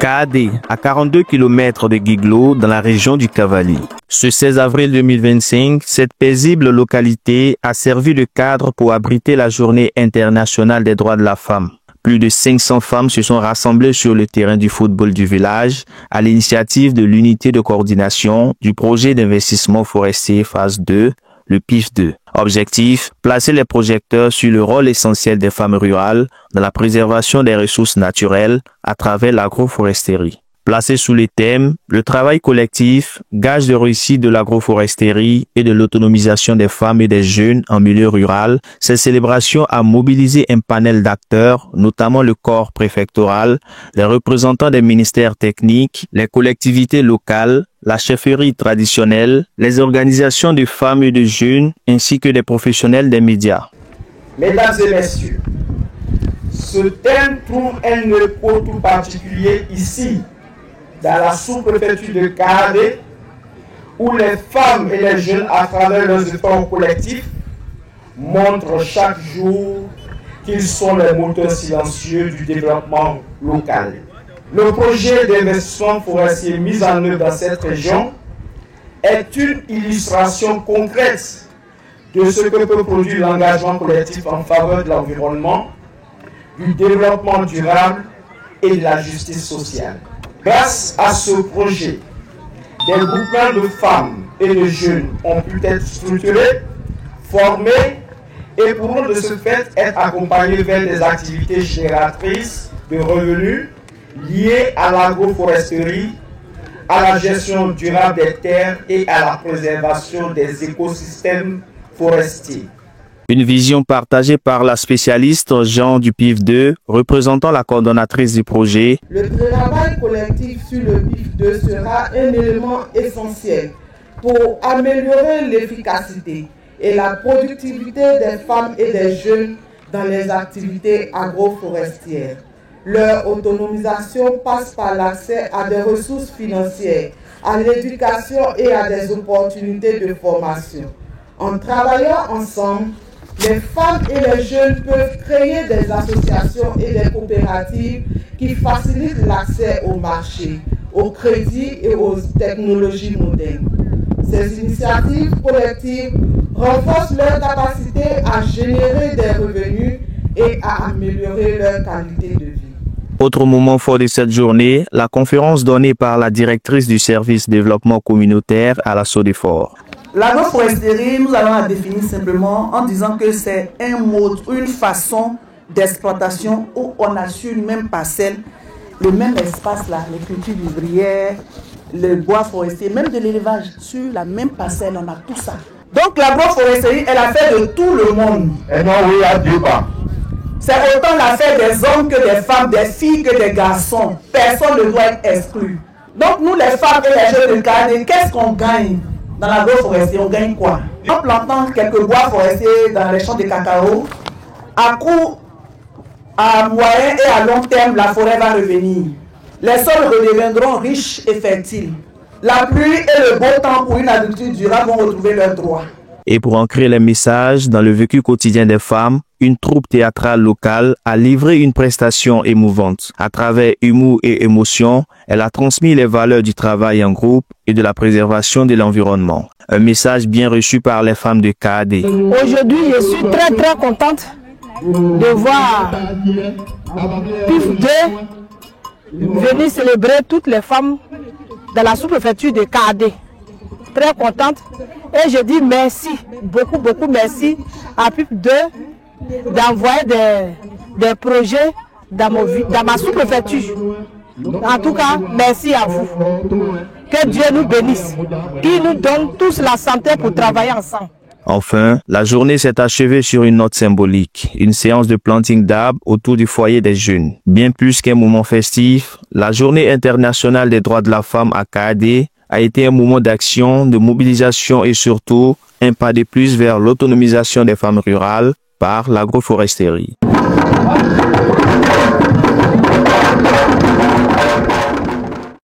Kaadé, à 42 km de Guiglo, dans la région du Cavali. Ce 16 avril 2025, cette paisible localité a servi de cadre pour abriter la Journée internationale des droits de la femme. Plus de 500 femmes se sont rassemblées sur le terrain du football du village à l'initiative de l'unité de coordination du projet d'investissement forestier phase 2, le PIF 2. Objectif, placer les projecteurs sur le rôle essentiel des femmes rurales dans la préservation des ressources naturelles à travers l'agroforesterie. Placé sous les thèmes « Le travail collectif, gage de réussite de l'agroforesterie et de l'autonomisation des femmes et des jeunes en milieu rural », cette célébration a mobilisé un panel d'acteurs, notamment le corps préfectoral, les représentants des ministères techniques, les collectivités locales, la chefferie traditionnelle, les organisations de femmes et de jeunes, ainsi que des professionnels des médias. Mesdames et messieurs, ce thème trouve un écho tout particulier ici, dans la sous-préfecture de Kaadé, où les femmes et les jeunes, à travers leurs efforts collectifs, montrent chaque jour qu'ils sont les moteurs silencieux du développement local. Le projet d'investissement forestier mis en œuvre dans cette région est une illustration concrète de ce que peut produire l'engagement collectif en faveur de l'environnement, du développement durable et de la justice sociale. Grâce à ce projet, des groupements de femmes et de jeunes ont pu être structurés, formés et pourront de ce fait être accompagnés vers des activités génératrices de revenus liées à l'agroforesterie, à la gestion durable des terres et à la préservation des écosystèmes forestiers. Une vision partagée par la spécialiste Jean du PIF 2, représentant la coordonnatrice du projet. Le travail collectif sur le PIF 2 sera un élément essentiel pour améliorer l'efficacité et la productivité des femmes et des jeunes dans les activités agroforestières. Leur autonomisation passe par l'accès à des ressources financières, à l'éducation et à des opportunités de formation. En travaillant ensemble, les femmes et les jeunes peuvent créer des associations et des coopératives qui facilitent l'accès au marché, au crédit et aux technologies modernes. Ces initiatives collectives renforcent leur capacité à générer des revenus et à améliorer leur qualité de vie. Autre moment fort de cette journée, la conférence donnée par la directrice du service développement communautaire à la Sodefort. L'agroforesterie, nous allons la définir simplement en disant que c'est un mode, une façon d'exploitation où on a sur une même parcelle, le même espace là, les cultures vivrières, le bois forestier, même de l'élevage, sur la même parcelle, on a tout ça. Donc l'agroforesterie est l'affaire de tout le monde. Et non, oui, à Dieu pas. C'est autant l'affaire des hommes que des femmes, des filles que des garçons. Personne ne doit être exclu. Donc nous les femmes et les jeunes de Kaadé, qu'est-ce qu'on gagne? Dans l'agroforesterie, on gagne quoi? En plantant quelques bois forestiers dans les champs de cacao, à court, à moyen et à long terme, la forêt va revenir. Les sols redeviendront riches et fertiles. La pluie et le beau temps pour une agriculture durable vont retrouver leurs droits. Et pour ancrer les messages dans le vécu quotidien des femmes, une troupe théâtrale locale a livré une prestation émouvante. À travers humour et émotion, elle a transmis les valeurs du travail en groupe et de la préservation de l'environnement. Un message bien reçu par les femmes de Kaadé. Aujourd'hui, je suis très contente de voir PIF 2 venir célébrer toutes les femmes de la sous-préfecture de Kaadé. Très contente et je dis merci, beaucoup merci à PIF 2 d'envoyer des projets dans ma sous-préfecture. En tout cas, merci à vous. Que Dieu nous bénisse, qu'il nous donne tous la santé pour travailler ensemble. Enfin, la journée s'est achevée sur une note symbolique, une séance de planting d'arbres autour du foyer des jeunes. Bien plus qu'un moment festif, la Journée internationale des droits de la femme à Kaadé a été un moment d'action, de mobilisation et surtout un pas de plus vers l'autonomisation des femmes rurales par l'agroforesterie.